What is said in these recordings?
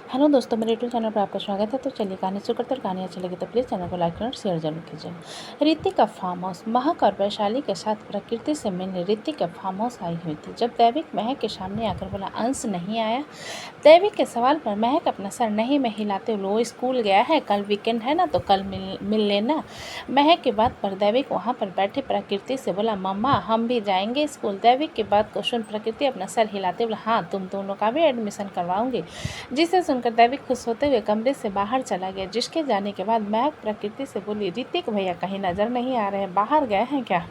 Hello दोस्तों, मेरे YouTube channel पर आपका स्वागत है। तो चलिए कहानी शुरू करते हैं। कहानी अच्छी लगी तो प्लीज़ चैनल को लाइक करें और शेयर जरूर कीजिए। ऋतिक का फार्म हाउस। महक और वैशाली के साथ प्रकृति से मिलने ऋतिक का फार्म हाउस आई हुई थी। जब दैविक महक के सामने आकर बोला, अंश नहीं आया। दैविक के सवाल पर महक अपना सर नहीं में हिलाते हुए, वो स्कूल गया है, कल वीकेंड है ना, तो कल मिल लेना। महक की बात पर दैविक वहाँ पर बैठे प्रकृति से बोला, मम्मा हम भी जाएंगे स्कूल। दैविक की बात को सुन प्रकृति अपना सर हिलाते बोला, हाँ तुम दोनों का भी एडमिशन करवाऊंगी। जिसे सुनकर दैविक खुश होते हुए कमरे से बाहर चला गया। जिसके जाने के बाद महक प्रकृति से बोली, ऋतिक भैया कहीं नजर नहीं आ रहे, बाहर गए हैं क्या।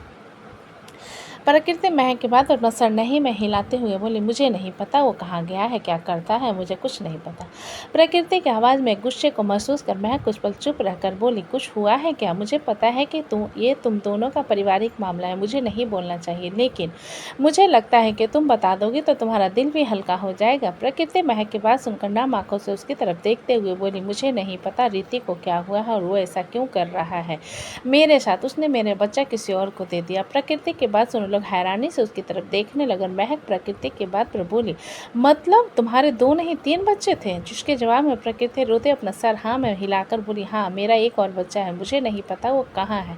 प्रकृति महक के बाद अपना सर नहीं में हिलाते हुए बोली, मुझे नहीं पता वो कहाँ गया है, क्या करता है, मुझे कुछ नहीं पता। प्रकृति की आवाज़ में गुस्से को महसूस कर महक कुछ पल चुप रहकर बोली, कुछ हुआ है क्या। मुझे पता है कि तुम दोनों का पारिवारिक मामला है, मुझे नहीं बोलना चाहिए, लेकिन मुझे लगता है कि तुम बता दोगी तो तुम्हारा दिल भी हल्का हो जाएगा। प्रकृति महक की बात सुनकर नम आंखों से उसकी तरफ देखते हुए बोली, मुझे नहीं पता ऋतिक को क्या हुआ है और वो ऐसा क्यों कर रहा है मेरे साथ। उसने मेरे बच्चा किसी और को दे दिया। प्रकृति की बात सुन लोग हैरानी से उसकी तरफ देखने लगे। महक प्रकृति की बात पर बोली, मतलब तुम्हारे 2 नहीं 3 बच्चे थे। जिसके जवाब में प्रकृति रोते अपना सर हाँ में हिलाकर बोली, हाँ मेरा एक और बच्चा है, मुझे नहीं पता वो कहाँ है।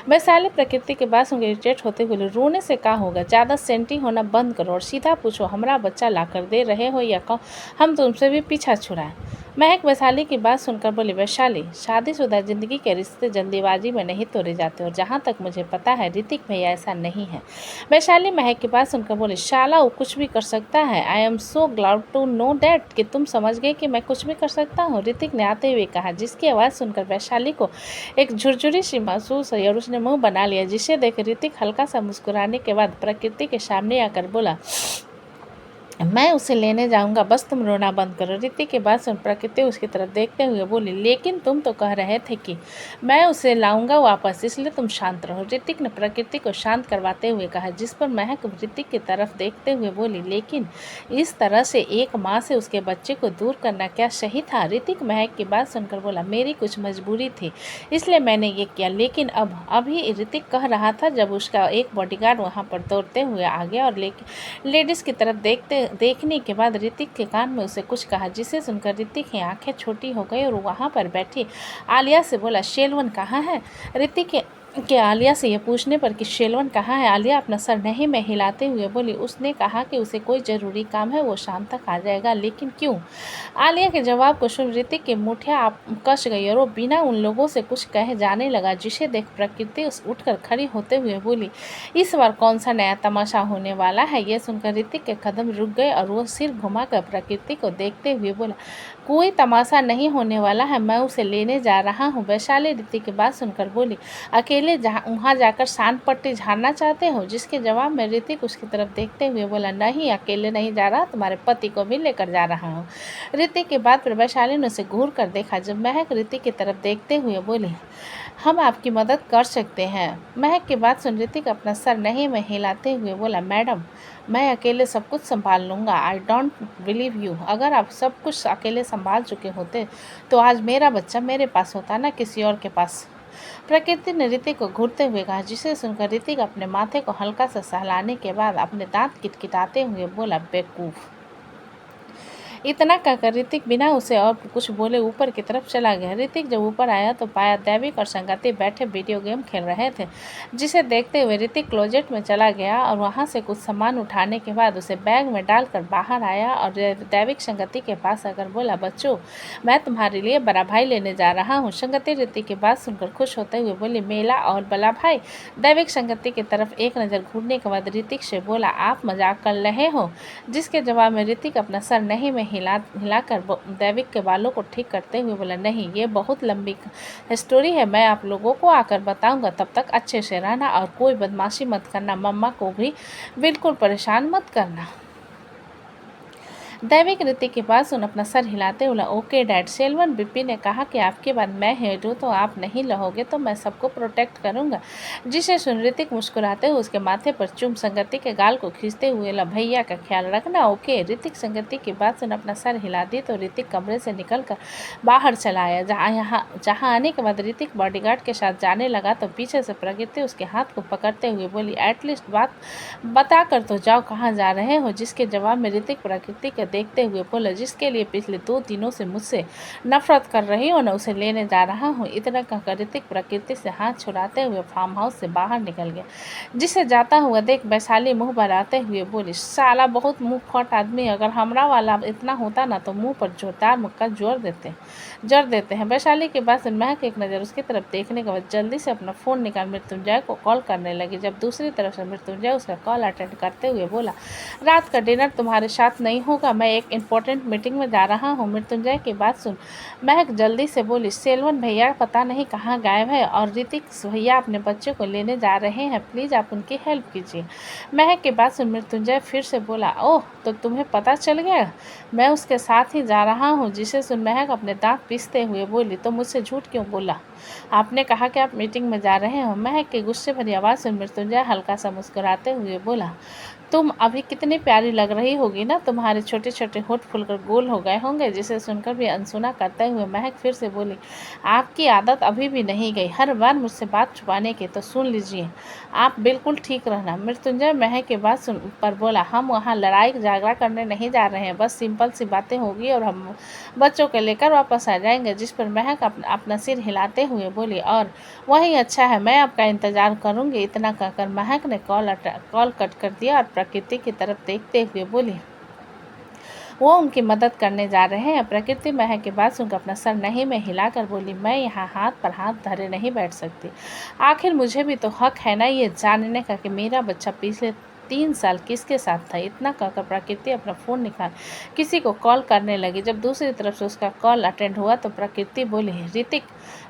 वैशाली प्रकृति की बात सुनकर इरिटेट होते बोले, रोने से क्या होगा, ज़्यादा सेंटी होना बंद करो और सीधा पूछो, हमारा बच्चा ला कर दे रहे हो या कहो हम तुमसे भी पीछा छुड़ाएं। महक वैशाली की बात सुनकर बोली, वैशाली शादीशुदा जिंदगी के रिश्ते जल्दीबाजी में नहीं तोड़े जाते और जहाँ तक मुझे पता है ऋतिक भैया ऐसा नहीं है। वैशाली महक की बात सुनकर बोली, शाला वो कुछ भी कर सकता है। I am so glad to know that कि तुम समझ गए कि मैं कुछ भी कर सकता हूँ, ऋतिक ने आते हुए कहा। जिसकी आवाज़ सुनकर वैशाली को एक झुरझुरी सी महसूस हुई और उसने मुंह बना लिया। जिसे देख ऋतिक हल्का सा मुस्कुराने के बाद प्रकृति के सामने आकर बोला, मैं उसे लेने जाऊंगा, बस तुम रोना बंद करो। ऋतिक के बाद सुन प्रकृति उसकी तरफ देखते हुए बोली, लेकिन तुम तो कह रहे थे कि मैं उसे लाऊंगा वापस, इसलिए तुम शांत रहो। ऋतिक ने प्रकृति को शांत करवाते हुए कहा। जिस पर महक ऋतिक की तरफ देखते हुए बोली, लेकिन इस तरह से एक माँ से उसके बच्चे को दूर करना क्या सही था। ऋतिक महक की बात सुनकर बोला, मेरी कुछ मजबूरी थी इसलिए मैंने ये किया, लेकिन अभी ऋतिक कह रहा था जब उसका एक बॉडीगार्ड वहाँ पर दौड़ते हुए आ गया और लेडीज की तरफ देखने के बाद ऋतिक के कान में उसे कुछ कहा। जिसे सुनकर ऋतिक की आंखें छोटी हो गई और वहाँ पर बैठी आलिया से बोला, शेलवन कहाँ है। ऋतिक के आलिया से यह पूछने पर कि शेलवन कहाँ है, आलिया अपना सर नहीं में हिलाते हुए बोली, उसने कहा कि उसे कोई ज़रूरी काम है, वो शाम तक आ जाएगा, लेकिन क्यों। आलिया के जवाब को सुन ऋतिक की मुठिया कस गई और वो बिना उन लोगों से कुछ कहे जाने लगा। जिसे देख प्रकृति उठकर खड़ी होते हुए बोली, इस बार कौन सा नया तमाशा होने वाला है। यह सुनकर ऋतिक के कदम रुक गए और वो सिर घुमाकर प्रकृति को देखते हुए बोला, कोई तमाशा नहीं होने वाला है, मैं उसे लेने जा रहा हूँ। वैशाली ऋतिक की बात सुनकर बोली, अकेले वहाँ जाकर शान पट्टी झाड़ना चाहते हो। जिसके जवाब में ऋतिक उसकी तरफ देखते हुए बोला, नहीं अकेले नहीं जा रहा, तुम्हारे पति को भी लेकर जा रहा हूँ। ऋतिक की बात पर वैशाली ने उसे घूर कर देखा। जब महक ऋतिक की तरफ देखते हुए बोली, हम आपकी मदद कर सकते हैं। महक की बात सुन ऋतिक अपना सर नहीं में हिलाते हुए बोला, मैडम मैं अकेले सब कुछ संभाल लूँगा। I don't believe you. अगर आप सब कुछ अकेले संभाल चुके होते तो आज मेरा बच्चा मेरे पास होता, ना किसी और के पास। प्रकृति ने ऋतिक को घूरते हुए कहा। जिसे सुनकर ऋतिक अपने माथे को हल्का सा सहलाने के बाद अपने दांत किटकिटाते हुए बोला, बेवकूफ़। इतना कहकर ऋतिक बिना उसे और कुछ बोले ऊपर की तरफ चला गया। ऋतिक जब ऊपर आया तो पाया दैविक और संगति बैठे वीडियो गेम खेल रहे थे। जिसे देखते हुए ऋतिक क्लोजेट में चला गया और वहां से कुछ सामान उठाने के बाद उसे बैग में डालकर बाहर आया और दैविक संगति के पास आकर बोला, बच्चों मैं तुम्हारे लिए बड़ा भाई लेने जा रहा हूँ। संगति ऋतिक की बात सुनकर खुश होते हुए बोली, मेला और बड़ा भाई। दैविक संगति की तरफ एक नज़र घूरने के बाद ऋतिक से बोला, आप मजाक कर रहे हो। जिसके जवाब में ऋतिक अपना सर नहीं में हिलाकर दैविक के बालों को ठीक करते हुए बोला, नहीं ये बहुत लंबी स्टोरी है, मैं आप लोगों को आकर बताऊंगा, तब तक अच्छे से रहना और कोई बदमाशी मत करना, मम्मा को भी बिल्कुल परेशान मत करना। दैविक ऋतिक के पास सुन अपना सर हिलाते बोला, ओके डैड। सेल्वन बिप्पी ने कहा कि आपके बाद मैं हेड हूँ तो आप नहीं रहोगे तो मैं सबको प्रोटेक्ट करूँगा। जिसे सुन ऋतिक मुस्कुराते हुए उसके माथे पर चुम संगति के गाल को खींचते हुए बोला, भैया का ख्याल रखना, ओके। ऋतिक संगति की बात सुन अपना सर हिला दी तो ऋतिक कमरे से निकलकर बाहर चला आया। जहाँ आने के बाद ऋतिक बॉडीगार्ड के साथ जाने लगा तो पीछे से प्रकृति उसके हाथ को पकड़ते हुए बोली, एटलीस्ट बात बता कर तो जाओ कहाँ जा रहे हो। जिसके जवाब में ऋतिक प्रकृति के देखते हुए बोला, जिसके लिए पिछले 2 दिनों से मुझसे नफरत कर रही हो ना, उसे लेने जा रहा हूँ। इतना कहकर ऋतिक प्रकृति से हाथ छुड़ाते हुए फार्म हाउस से बाहर निकल गया। जिसे जाता हुआ देख वैशाली मुंह बनाते हुए बोली, साला बहुत मुंह फट आदमी, अगर हमरा वाला इतना होता ना तो मुंह पर जोरदार मुक्का जड़ देते हैं। वैशाली के बाद महक एक नज़र उसकी तरफ देखने के बाद जल्दी से अपना फ़ोन निकाल मृत्युंजय को कॉल करने लगी। जब दूसरी तरफ से मृत्युंजय उसका कॉल अटेंड करते हुए बोला, रात का डिनर तुम्हारे साथ नहीं होगा, मैं एक इम्पोर्टेंट मीटिंग में जा रहा हूँ। मृत्युंजय की बात सुन महक जल्दी से बोली, सेल्वन भैया पता नहीं कहाँ गायब है और ऋतिक भैया अपने बच्चे को लेने जा रहे हैं, प्लीज़ आप उनकी हेल्प कीजिए। महक की बात सुन मृत्युंजय फिर से बोला, ओह तो तुम्हें पता चल गया, मैं उसके साथ ही जा रहा हूँ। जिसे सुन महक अपने दांत पीसते हुए बोली, तो मुझसे झूठ क्यों बोला, आपने कहा कि आप मीटिंग में जा रहे हो। महक के गुस्से भरी आवाज़ सुन मृत्युंजय हल्का सा मुस्कुराते हुए बोला, तुम अभी कितनी प्यारी लग रही होगी ना, तुम्हारे छोटे छोटे होठ फूलकर गोल हो गए होंगे। जिसे सुनकर भी अनसुना करते हुए महक फिर से बोली, आपकी आदत अभी भी नहीं गई, हर बार मुझसे बात छुपाने की, तो सुन लीजिए आप बिल्कुल ठीक रहना। मृत्युंजय महक की बात सुन पर बोला, हम वहाँ लड़ाई झगड़ा करने नहीं जा रहे हैं, बस सिंपल सी बातें होगी और हम बच्चों को लेकर वापस आ जाएंगे। जिस पर महक अपना सिर हिलाते हुए बोली, और वही अच्छा है, मैं आपका इंतज़ार करूँगी। इतना कहकर महक ने कॉल कट कर दिया और प्रकृति की तरफ देखते हुए बोली, वो उनकी मदद करने जा रहे हैं। प्रकृति महक की बात सुनकर अपना सर नहीं में हिलाकर बोली, मैं यहाँ हाथ पर हाथ धरे नहीं बैठ सकती, आखिर मुझे भी तो हक है ना ये जानने का कि मेरा बच्चा पिछले 3 साल किसके साथ था। इतना कहकर प्रकृति अपना फ़ोन निकाल किसी को कॉल करने लगी। जब दूसरी तरफ से उसका कॉल अटेंड हुआ तो प्रकृति बोली,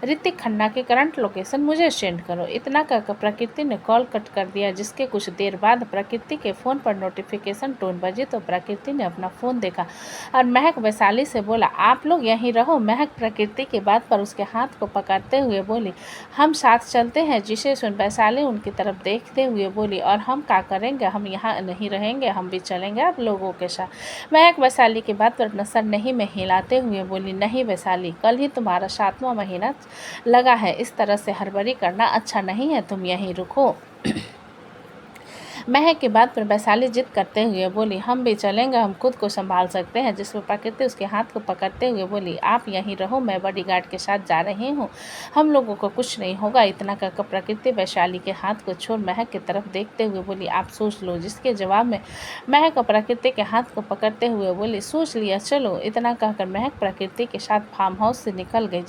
ऋतिक खन्ना की करंट लोकेशन मुझे सेंड करो। इतना कहकर प्रकृति ने कॉल कट कर दिया। जिसके कुछ देर बाद प्रकृति के फ़ोन पर नोटिफिकेशन टोन बजी तो प्रकृति ने अपना फ़ोन देखा और महक वैशाली से बोला, आप लोग यहीं रहो। महक प्रकृति की बात पर उसके हाथ को पकड़ते हुए बोली, हम साथ चलते हैं। जिसे सुन वैशाली उनकी तरफ देखते हुए बोली, और हम क्या करेंगे, हम यहाँ नहीं रहेंगे, हम भी चलेंगे आप लोगों के साथ। महक वैशाली की बात पर अपना सर नहीं में हिलाते हुए बोली, नहीं वैशाली, कल ही तुम्हारा 7वां महीना लगा है, इस तरह से हड़बड़ी करना अच्छा नहीं है, तुम यहीं रुको। महक की बात पर वैशाली जिद करते हुए बोली, हम भी चलेंगे, हम खुद को संभाल सकते हैं। जिस पर प्रकृति उसके हाथ को पकड़ते हुए बोली, आप यहीं रहो, मैं बॉडीगार्ड के साथ जा रही हूँ, हम लोगों को कुछ नहीं होगा। इतना कहकर प्रकृति वैशाली के हाथ को छोड़ महक की तरफ देखते हुए बोली, आप सोच लो। जिसके जवाब में महक प्रकृति के हाथ को पकड़ते हुए बोली, सोच लिया, चलो। इतना कहकर महक प्रकृति के साथ फार्म हाउस से निकल गई।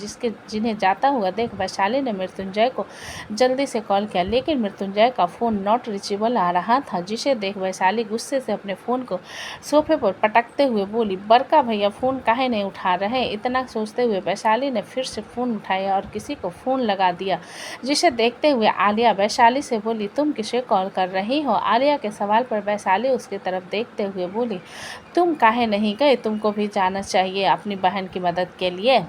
जिन्हें जाता हुआ देख वैशाली ने मृत्युंजय को जल्दी से कॉल किया, लेकिन मृत्युंजय का फ़ोन नॉट रीचेबल आ रहा था। जिसे देख वैशाली गुस्से से अपने फ़ोन को सोफे पर पटकते हुए बोली, बड़का भैया फ़ोन काहे नहीं उठा रहे। इतना सोचते हुए वैशाली ने फिर से फ़ोन उठाया और किसी को फ़ोन लगा दिया। जिसे देखते हुए आलिया वैशाली से बोली, तुम किसे कॉल कर रही हो। आलिया के सवाल पर वैशाली उसकी तरफ देखते हुए बोली, तुम काहे नहीं गए, तुमको भी जाना चाहिए अपनी बहन की मदद के लिए।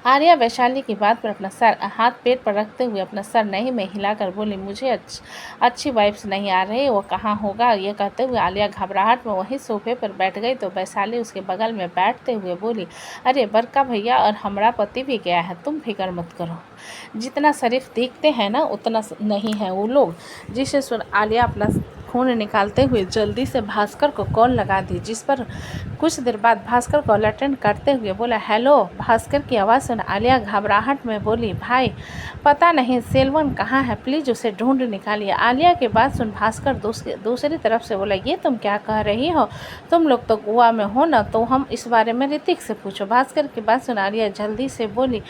आलिया वैशाली की बात पर अपना सर हाथ पेट पर रखते हुए अपना सर नहीं में हिलाकर बोली, मुझे अच्छी वाइब्स नहीं आ रही, वो कहाँ होगा। ये कहते हुए आलिया घबराहट में वही सोफे पर बैठ गई तो वैशाली उसके बगल में बैठते हुए बोली, अरे बड़का भैया और हमारा पति भी गया है, तुम फिक्र मत करो, जितना शरीफ दिखते हैं ना उतना नहीं है वो लोग। जिसे सुन आलिया अपना फ़ोन निकालते हुए जल्दी से भास्कर को कॉल लगा दी। जिस पर कुछ देर बाद भास्कर कॉल अटेंड करते हुए बोला, हेलो। भास्कर की आवाज़ सुन आलिया घबराहट में बोली, भाई पता नहीं सेल्वन कहाँ है, प्लीज़ उसे ढूंढ निकालिए। आलिया की बात सुन भास्कर दूसरी तरफ से बोला, ये तुम क्या कह रही हो, तुम लोग तो गोवा में हो ना, तो हम इस बारे में ऋतिक से पूछो। भास्कर की बात सुन आलिया जल्दी से बोली,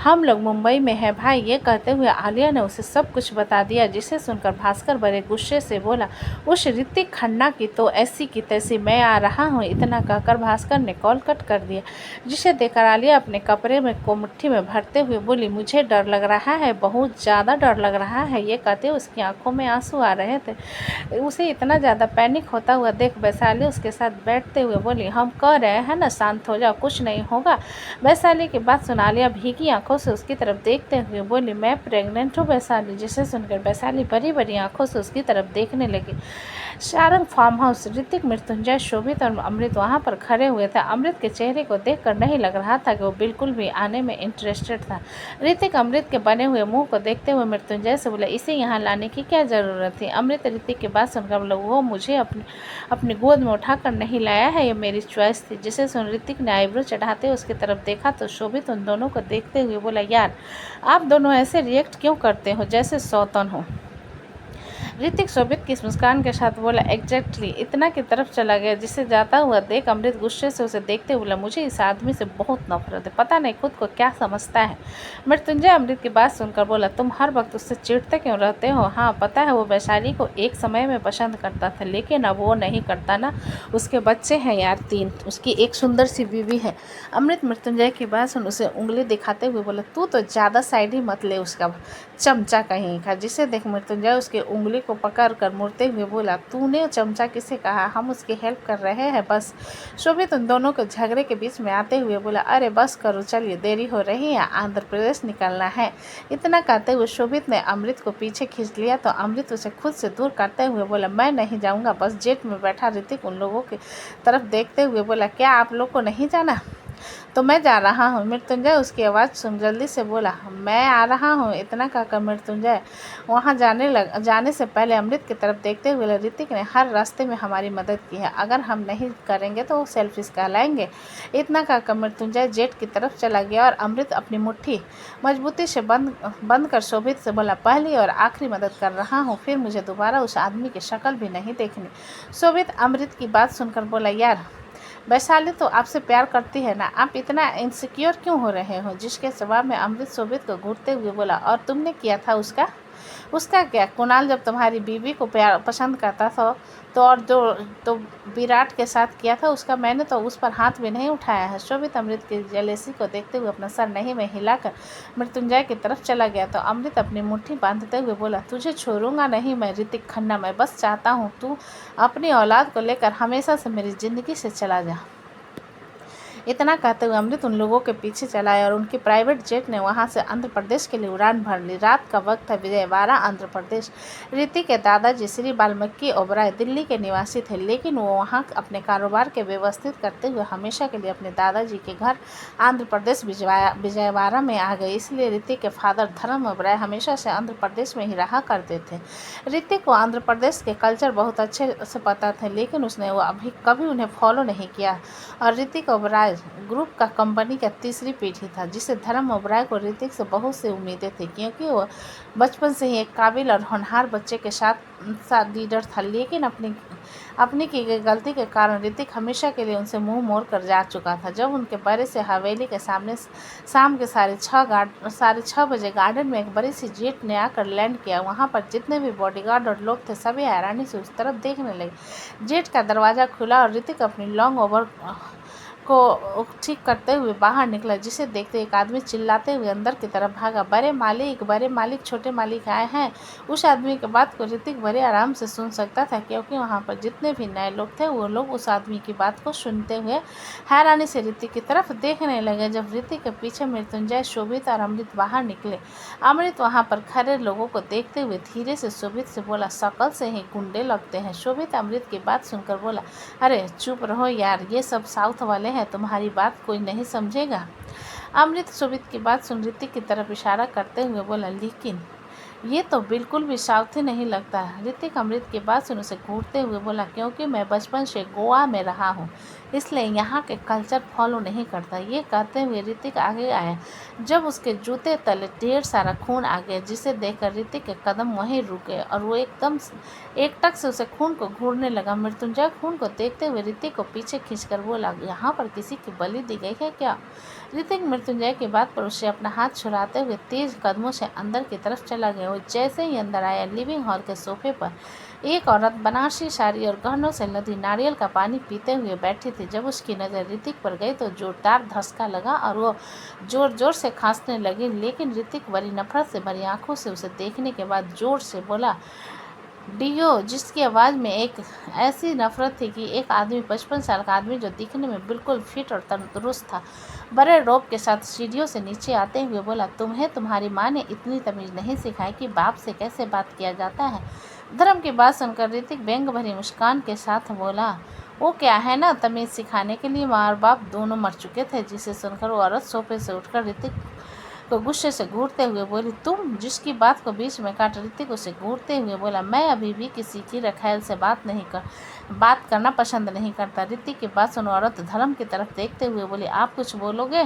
हम लोग मुंबई में है भाई। ये कहते हुए आलिया ने उसे सब कुछ बता दिया। जिसे सुनकर भास्कर बड़े गुस्से से बोला, उस ऋतिक खन्ना की तो ऐसी की तैसी, मैं आ रहा हूँ। इतना कहकर भास्कर ने कॉल कट कर दिया। जिसे देखकर आलिया अपने कपड़े में को मुट्ठी में भरते हुए बोली, मुझे डर लग रहा है, बहुत ज़्यादा डर लग रहा है। ये कहते उसकी आंखों में आंसू आ रहे थे। उसे इतना ज़्यादा पैनिक होता हुआ देख वैशाली उसके साथ बैठते हुए बोली, हम कह रहे हैं ना शांत हो जाओ, कुछ नहीं होगा। वैशाली की बात सुन आलिया भीगी आंखों से उसकी तरफ देखते हुए बोली, मैं प्रेग्नेंट हूँ वैशाली। जिसे सुनकर वैशाली बड़ी बड़ी आंखों से उसकी तरफ देखने लगी। Sarang farm house. ऋतिक, मृत्युंजय, शोभित और अमृत वहां पर खड़े हुए थे। अमृत के चेहरे को देखकर नहीं लग रहा था कि वो बिल्कुल भी आने में इंटरेस्टेड था। ऋतिक अमृत के बने हुए मुंह को देखते हुए मृत्युंजय से बोला, इसे यहाँ लाने की क्या जरूरत थी? अमृत ऋतिक की बात सुनकर बोला, वो मुझे अपनी गोद में उठाकर नहीं लाया है, ये मेरी चॉइस थी। जिसे सुन ऋतिक ने आईब्रो चढ़ाते उसकी तरफ देखा तो शोभित उन दोनों को देखते हुए बोला, यार आप दोनों ऐसे रिएक्ट क्यों करते हो जैसे सौतन हो? ऋतिक शोभित की मुस्कान के साथ बोला, एग्जैक्टली। इतना की तरफ चला गया जिसे जाता हुआ देख अमृत गुस्से से उसे देखते हुए बोला, मुझे इस आदमी से बहुत नफरत है, पता नहीं खुद को क्या समझता है। मृत्युंजय अमृत की बात सुनकर बोला, तुम हर वक्त उससे चिढ़ते क्यों रहते हो? हाँ पता है, वो वैशाली को एक समय में पसंद करता था, लेकिन अब वो नहीं करता ना। उसके बच्चे हैं यार 3, उसकी एक सुंदर सी बीवी है। अमृत मृत्युंजय की बात सुन उसे उंगली दिखाते हुए बोला, तू तो ज़्यादा साइड ही मत ले उसका, चमचा कहीं का। जिसे देख मृत्युंजय उसकी उंगली को पकड़ कर मुड़ते हुए बोला, तूने चमचा किसे कहा? हम उसकी हेल्प कर रहे हैं बस। शोभित उन दोनों के झगड़े के बीच में आते हुए बोला, अरे बस करो, चलिए देरी हो रही है, आंध्र प्रदेश निकलना है। इतना कहते हुए शोभित ने अमृत को पीछे खींच लिया तो अमृत उसे खुद से दूर करते हुए बोला, मैं नहीं जाऊँगा। बस जेट में बैठा ऋतिक उन लोगों की तरफ देखते हुए बोला, क्या आप लोग को नहीं जाना? तो मैं जा रहा हूँ। मृत्युंजय उसकी आवाज़ सुन जल्दी से बोला, मैं आ रहा हूँ। इतना कहकर मृत्युंजय वहाँ जाने से पहले अमृत की तरफ देखते हुए, ऋतिक ने हर रास्ते में हमारी मदद की है, अगर हम नहीं करेंगे तो वो सेल्फिश कहलाएंगे। इतना कहकर मृत्युंजय जेट की तरफ चला गया और अमृत अपनी मुट्ठी मजबूती से बंद कर शोभित से बोला, पहली और आखिरी मदद कर रहा हूँ, फिर मुझे दोबारा उस आदमी की शक्ल भी नहीं देखनी। शोभित अमृत की बात सुनकर बोला, यार वैशाली तो आपसे प्यार करती है ना, आप इतना इनसिक्योर क्यों हो रहे हो? जिसके जवाब में अमृत शोभित को घूरते हुए बोला, और तुमने किया था उसका क्या? कुणाल जब तुम्हारी बीवी को प्यार पसंद करता था तो विराट के साथ किया था उसका, मैंने तो उस पर हाथ भी नहीं उठाया है। शोभित अमृत की जेलेसी को देखते हुए अपना सर नहीं में हिलाकर मृत्युंजय की तरफ चला गया तो अमृत अपनी मुट्ठी बांधते हुए बोला, तुझे छोड़ूंगा नहीं मैं ऋतिक खन्ना, मैं बस चाहता हूँ तू अपनी औलाद को लेकर हमेशा से मेरी ज़िंदगी से चला जा। इतना कहते हुए अमृत उन लोगों के पीछे चलाए और उनकी प्राइवेट जेट ने वहां से आंध्र प्रदेश के लिए उड़ान भर ली। रात का वक्त था, विजयवाड़ा आंध्र प्रदेश। ऋतिक के दादाजी श्री वाल्मीकि ओबराय दिल्ली के निवासी थे, लेकिन वो वहां अपने कारोबार के व्यवस्थित करते हुए हमेशा के लिए अपने दादाजी के घर आंध्र प्रदेश विजयवाड़ा में आ गए। इसलिए ऋतिक के फादर धर्म ओबराय हमेशा से आंध्र प्रदेश में ही रहा करते थे। ऋतिक को आंध्र प्रदेश के कल्चर बहुत अच्छे से पता थे, लेकिन उसने वो अभी कभी उन्हें फॉलो नहीं किया और ऋतिक ओबराय ग्रुप का कंपनी का तीसरी पीढ़ी था। जिसे धर्म ओबराय को ऋतिक से बहुत सी उम्मीदें थी, क्योंकि वो बचपन से ही एक काबिल और होनहार बच्चे के साथ लीडर था। लेकिन अपनी की गई गलती के कारण ऋतिक हमेशा के लिए उनसे मुंह मोड़ कर जा चुका था। जब उनके बड़े से हवेली के सामने शाम के 6:30 बजे गार्डन में एक बड़ी सी जेट ने आकर लैंड किया, वहां पर जितने भी बॉडीगार्ड और लोग थे सभी हैरानी से उस तरफ देखने लगे। जेट का दरवाज़ा खुला और ऋतिक अपनी लॉन्ग ओवर को ठीक करते हुए बाहर निकला, जिसे देखते एक आदमी चिल्लाते हुए अंदर की तरफ भागा, बड़े मालिक, छोटे मालिक आए हैं। उस आदमी की बात को ऋतिक बड़े आराम से सुन सकता था, क्योंकि वहां पर जितने भी नए लोग थे वो लोग उस आदमी की बात को सुनते हुए हैरानी से ऋतिक की तरफ देखने लगे। जब ऋतिक के पीछे मृत्युंजय, शोभित और अमृत बाहर निकले, अमृत वहां पर खड़े लोगों को देखते हुए धीरे से शोभित से बोला, शकल से ही गुंडे लगते हैं। शोभित अमृत की बात सुनकर बोला, अरे चुप रहो यार, ये सब साउथ वाले हैं, तुम्हारी बात कोई नहीं समझेगा। अमृत शोभित की बात सुन ऋतिक की तरफ इशारा करते हुए बोला, लेकिन ये तो बिल्कुल भी साउथी नहीं लगता। ऋतिक अमृत की बात सुन उसे घूरते हुए बोला, क्योंकि मैं बचपन से गोवा में रहा हूँ, इसलिए यहाँ के कल्चर फॉलो नहीं करता। ये कहते हुए ऋतिक आगे आया, जब उसके जूते तले ढेर सारा खून आ गया, जिसे देखकर ऋतिक के कदम वहीं रुके और वो एकदम एकटक से उसे खून को घूरने लगा। मृत्युंजय खून को देखते हुए ऋतिक को पीछे खींचकर बोला, यहाँ पर किसी की बलि दी गई है क्या? ऋतिक मृत्युंजय की बात पर उससे अपना हाथ छुड़ाते हुए तेज कदमों से अंदर की तरफ चला गया। वो जैसे ही अंदर आया, लिविंग हॉल के सोफे पर एक औरत बनारसी साड़ी और गहनों से लदी नारियल का पानी पीते हुए बैठी थी। जब उसकी नज़र ऋतिक पर गई तो जोरदार धक्का लगा और वो जोर जोर से खांसने लगी, लेकिन ऋतिक बड़ी नफरत से भरी आंखों से उसे देखने के बाद जोर से बोला, डियो, जिसकी आवाज़ में एक ऐसी नफरत थी कि एक आदमी 55 साल का आदमी जो दिखने में बिल्कुल फिट और तंदुरुस्त था, बड़े रोब के साथ सीढ़ियों से नीचे आते हुए बोला, तुम्हें तुम्हारी माँ ने इतनी तमीज़ नहीं सिखाई कि बाप से कैसे बात किया जाता है? धर्म की बात सुनकर ऋतिक व्यंग भरी मुस्कान के साथ बोला, वो क्या है ना, तमीज सिखाने के लिए माँ और बाप दोनों मर चुके थे। जिसे सुनकर वो औरत सोफे से उठकर ऋतिक को गुस्से से घूरते हुए बोली, तुम जिसकी बात को बीच में काट। ऋतिक उसे घूरते हुए बोला, मैं अभी भी किसी की रखैल से बात करना पसंद नहीं करता। ऋतिक की बात सुन औरत धर्म की तरफ देखते हुए बोली, आप कुछ बोलोगे?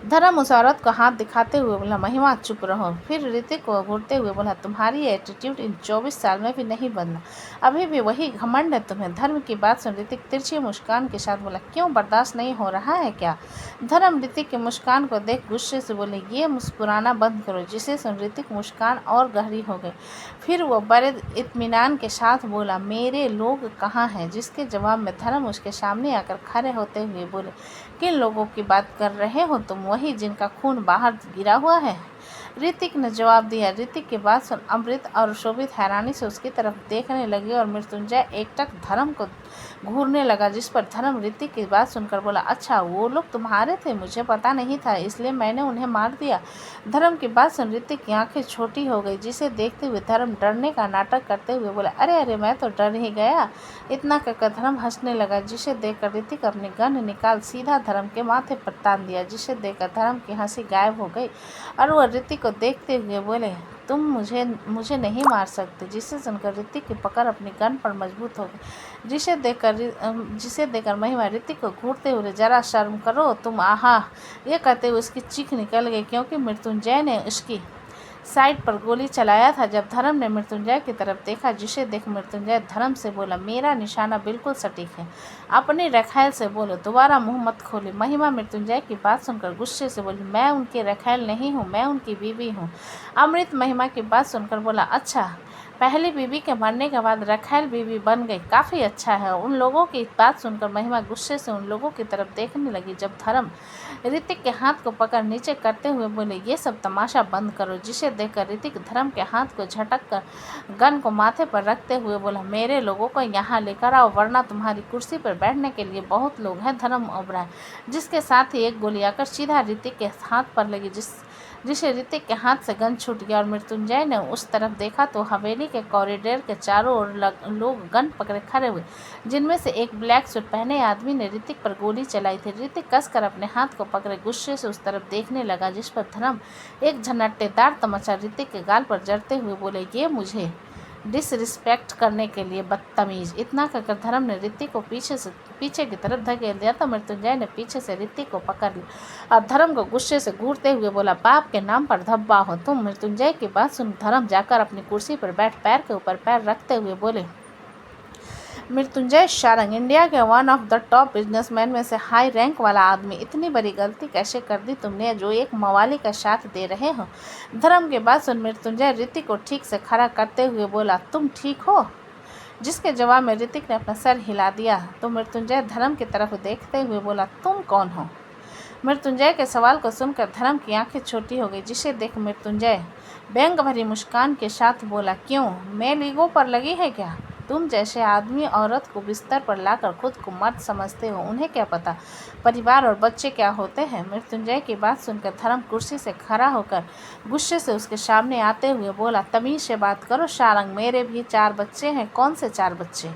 धर्म उस औरत को हाथ दिखाते हुए बोला, महिमा चुप रहो। फिर ऋतिक को घूरते हुए बोला, तुम्हारी एटीट्यूड इन 24 साल में भी नहीं बदला, अभी भी वही घमंड है तुम्हें। धर्म की बात सुन ऋतिक तिरछी मुस्कान के साथ बोला, क्यों, बर्दाश्त नहीं हो रहा है क्या? धर्म ऋतिक की मुस्कान को देख गुस्से से बोले, ये मुस्कुराना बंद करो। जिसे सुन ऋतिक मुस्कान और गहरी हो गई। फिर वो बड़े इत्मीनान के साथ बोला, मेरे लोग कहाँ हैं? जिसके जवाब में धर्म उसके सामने आकर खड़े होते हुए बोले, किन लोगों की बात कर रहे हो तुम? वही जिनका खून बाहर गिरा हुआ है। ऋतिक ने जवाब दिया। ऋतिक की बात सुन अमृत और शोभित हैरानी से उसकी तरफ देखने लगे और मृत्युंजय एकटक धर्म को घूरने लगा। जिस पर धर्म ऋतिक की बात सुनकर बोला, अच्छा वो लोग तुम्हारे थे, मुझे पता नहीं था, इसलिए मैंने उन्हें मार दिया। धर्म की बात सुन ऋतिक की आंखें छोटी हो गई। जिसे देखते हुए धर्म डरने का नाटक करते हुए बोला, अरे अरे मैं तो डर ही गया। इतना कहकर धर्म हंसने लगा। जिसे देखकर ऋतिक अपनी गन निकाल सीधा धर्म के माथे पर तान दिया। जिसे देखकर धर्म की हंसी गायब हो गई और वह ऋतिक को देखते हुए बोले, तुम मुझे नहीं मार सकते। जिसे सुनकर ऋतिक की पकड़ अपनी गन पर मजबूत हो गई। जिसे देखकर महिमा ऋतिक को घूरते हुए, जरा शर्म करो तुम, आहा। ये कहते हुए उसकी चीख निकल गई, क्योंकि मृत्युंजय ने उसकी साइड पर गोली चलाया था। जब धर्म ने मृत्युंजय की तरफ देखा, जिसे देख मृत्युंजय धर्म से बोला, मेरा निशाना बिल्कुल सटीक है, अपनी रखैल से बोलो, दोबारा मुंह मत खोले। महिमा मृत्युंजय की बात सुनकर गुस्से से बोली, मैं उनकी रखैल नहीं हूँ, मैं उनकी बीवी हूँ। अमृत महिमा की बात सुनकर बोला, अच्छा, पहली बीवी के मरने के बाद रखैल बीवी बन गई, काफ़ी अच्छा है। उन लोगों की बात सुनकर महिमा गुस्से से उन लोगों की तरफ देखने लगी। जब धर्म ऋतिक के हाथ को पकड़ नीचे करते हुए बोले, ये सब तमाशा बंद करो। जिसे देखकर ऋतिक धर्म के हाथ को झटक कर गन को माथे पर रखते हुए बोला, मेरे लोगों को यहाँ लेकर आओ, वरना तुम्हारी कुर्सी पर बैठने के लिए बहुत लोग हैं। धर्म उभरा, जिसके साथ ही एक गोली आकर सीधा ऋतिक के हाथ पर लगी, जिसे ऋतिक के हाथ से गन छूट गया और मृत्युंजय ने उस तरफ देखा तो हवेली के कॉरिडोर के चारों ओर लोग गन पकड़े खड़े हुए, जिनमें से एक ब्लैक सूट पहने आदमी ने ऋतिक पर गोली चलाई थी। ऋतिक कसकर अपने हाथ को पकड़े गुस्से से उस तरफ देखने लगा, जिस पर धर्म एक झन्नटेदार तमाचा ऋतिक के गाल पर जड़ते हुए बोले, ये मुझे डिसरिस्पेक्ट करने के लिए बदतमीज। इतना कहकर धर्म ने ऋतिक को पीछे की तरफ धकेल दिया तो मृत्युंजय ने पीछे से ऋतिक को पकड़ लिया और धर्म को गुस्से से घूरते हुए बोला, बाप के नाम पर धब्बा हो तुम। मृत्युंजय की बात सुन धर्म जाकर अपनी कुर्सी पर बैठ पैर के ऊपर पैर रखते हुए बोले, मृत्युंजय शारंग, इंडिया के one of the top businessman में से हाई रैंक वाला आदमी, इतनी बड़ी गलती कैसे कर दी तुमने जो एक मवाली का साथ दे रहे हो? धर्म के बाद सुन मृत्युंजय ऋतिक को ठीक से खड़ा करते हुए बोला, तुम ठीक हो? जिसके जवाब में ऋतिक ने अपना सर हिला दिया तो मृत्युंजय धर्म की तरफ देखते हुए बोला, तुम कौन हो? मृत्युंजय के सवाल को सुनकर धर्म की आंखें छोटी हो गई। जिसे देख मृत्युंजय व्यंग भरी मुस्कान के साथ बोला, क्यों, मैं ईगो पर लगी है क्या? तुम जैसे आदमी औरत को बिस्तर पर लाकर खुद को मर्द समझते हो, उन्हें क्या पता परिवार और बच्चे क्या होते हैं? मृत्युंजय की बात सुनकर धर्म कुर्सी से खड़ा होकर गुस्से से उसके सामने आते हुए बोला, तमीज से बात करो शारंग, मेरे भी 4 बच्चे हैं। कौन से 4 बच्चे?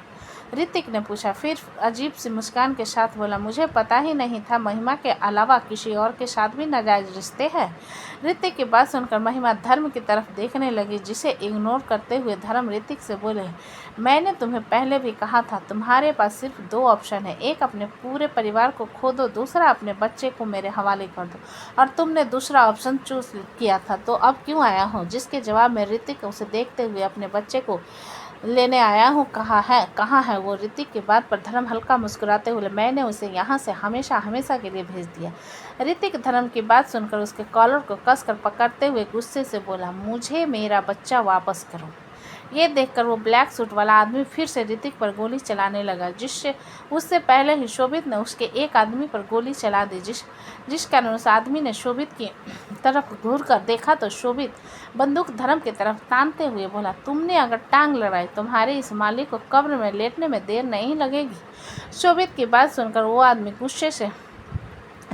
ऋतिक ने पूछा। फिर अजीब सी मुस्कान के साथ बोला, मुझे पता ही नहीं था महिमा के अलावा किसी और के साथ भी नाजायज रिश्ते हैं। ऋतिक की बात सुनकर महिमा धर्म की तरफ देखने लगी। जिसे इग्नोर करते हुए धर्म ऋतिक से बोले, मैंने तुम्हें पहले भी कहा था, तुम्हारे पास सिर्फ 2 ऑप्शन है, एक अपने पूरे परिवार को खो दो, दूसरा अपने बच्चे को मेरे हवाले कर दो, और तुमने दूसरा ऑप्शन चूज किया था, तो अब क्यों आया हो? जिसके जवाब में ऋतिक उसे देखते हुए, अपने बच्चे को लेने आया हूँ, कहाँ है वो? ऋतिक की बात पर धर्म हल्का मुस्कुराते हुए, मैंने उसे यहाँ से हमेशा के लिए भेज दिया। ऋतिक धर्म की बात सुनकर उसके कॉलर को कसकर पकड़ते हुए गुस्से से बोला, मुझे मेरा बच्चा वापस करो। ये देखकर वो ब्लैक सूट वाला आदमी फिर से ऋतिक पर गोली चलाने लगा। उससे पहले ही शोभित ने उसके एक आदमी पर गोली चला दी, जिस कारण उस आदमी ने शोभित की तरफ घूरकर देखा तो शोभित बंदूक धर्म की तरफ तानते हुए बोला, तुमने अगर टांग लड़ाई, तुम्हारे इस मालिक को कब्र में लेटने में देर नहीं लगेगी। शोभित की बात सुनकर वो आदमी गुस्से से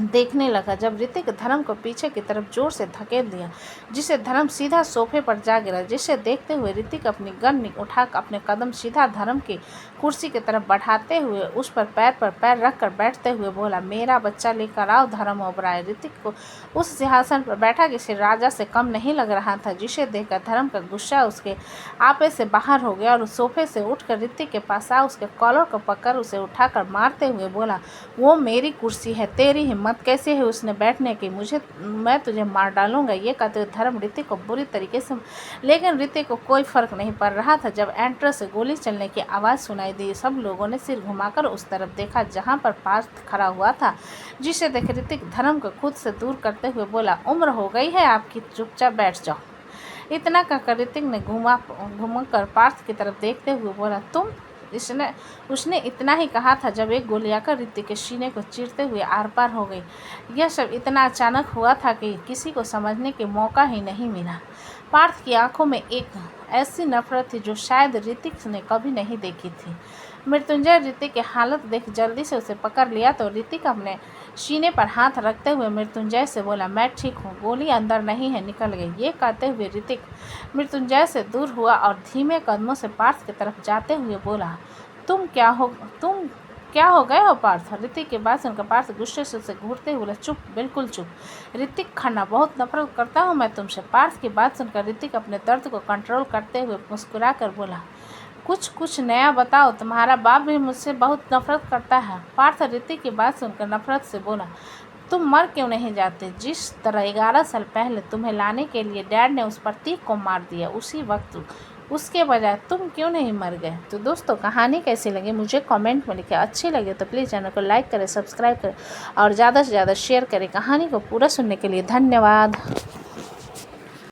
देखने लगा। जब ऋतिक धर्म को पीछे की तरफ जोर से धकेल दिया, जिसे धर्म सीधा सोफे पर जा गिरा, जिसे देखते हुए ऋतिक अपनी गन उठाकर अपने कदम सीधा धर्म की कुर्सी की तरफ बढ़ाते हुए उस पर पैर रखकर बैठते हुए बोला, मेरा बच्चा लेकर आओ धर्म ओबराय। ऋतिक को उस सिंहासन पर बैठा किसी राजा से कम नहीं लग रहा था, जिसे देखकर धर्म का गुस्सा उसके आपे से बाहर हो गया और उस सोफे से उठकर ऋतिक के पास आ उसके कॉलर को पकड़ उसे उठाकर मारते हुए बोला, वो मेरी कुर्सी है, तेरी हिम्मत कैसे है उसने बैठने की, मैं तुझे मार डालूंगा। ये कहते हुए धर्म ऋतिक को बुरी तरीके से, लेकिन ऋतिक को कोई फर्क नहीं पड़ रहा था। जब एंट्रेंस से गोली चलने की आवाज़ सुनाई दी, सब लोगों ने सिर घुमाकर उस तरफ देखा जहां पर पार्थ खड़ा हुआ था, जिसे देख ऋतिक धर्म को खुद से दूर करते हुए बोला, उम्र हो गई है आपकी, चुपचाप बैठ जाओ। इतना कहकर ऋतिक ने घुमाकर पार्थ की तरफ देखते हुए बोला, उसने इतना ही कहा था जब एक गोली आकर ऋतिक के सीने को चीरते हुए आर पार हो गई। यह सब इतना अचानक हुआ था कि किसी को समझने के मौका ही नहीं मिला। पार्थ की आंखों में एक ऐसी नफरत थी जो शायद ऋतिक ने कभी नहीं देखी थी। मृत्युंजय ऋतिक की हालत देख जल्दी से उसे पकड़ लिया तो ऋतिक अपने सीने पर हाथ रखते हुए मृत्युंजय से बोला, मैं ठीक हूँ, गोली अंदर नहीं है, निकल गई। ये कहते हुए ऋतिक मृत्युंजय से दूर हुआ और धीमे कदमों से पार्थ की तरफ जाते हुए बोला, तुम क्या हो गए हो पार्थ? ऋतिक के बात सुनकर पार्थ गुस्से से उसे घूरते हुए बोला, चुप, बिल्कुल चुप। ऋतिक खन्ना, बहुत नफरत करता हूँ मैं तुमसे। पार्थ की बात सुनकर ऋतिक अपने दर्द को कंट्रोल करते हुए मुस्कुरा कर बोला, कुछ नया बताओ, तुम्हारा बाप भी मुझसे बहुत नफरत करता है। पार्थ ऋतिक की बात सुनकर नफरत से बोला, तुम मर क्यों नहीं जाते? जिस तरह 11 साल पहले तुम्हें लाने के लिए डैड ने उस प्रतीक को मार दिया, उसी वक्त उसके बजाय तुम क्यों नहीं मर गए? तो दोस्तों, कहानी कैसी लगी मुझे कमेंट में लिखें। अच्छी लगे तो प्लीज़ चैनल को लाइक करें, सब्सक्राइब करें और ज़्यादा से ज़्यादा शेयर करें। कहानी को पूरा सुनने के लिए धन्यवाद।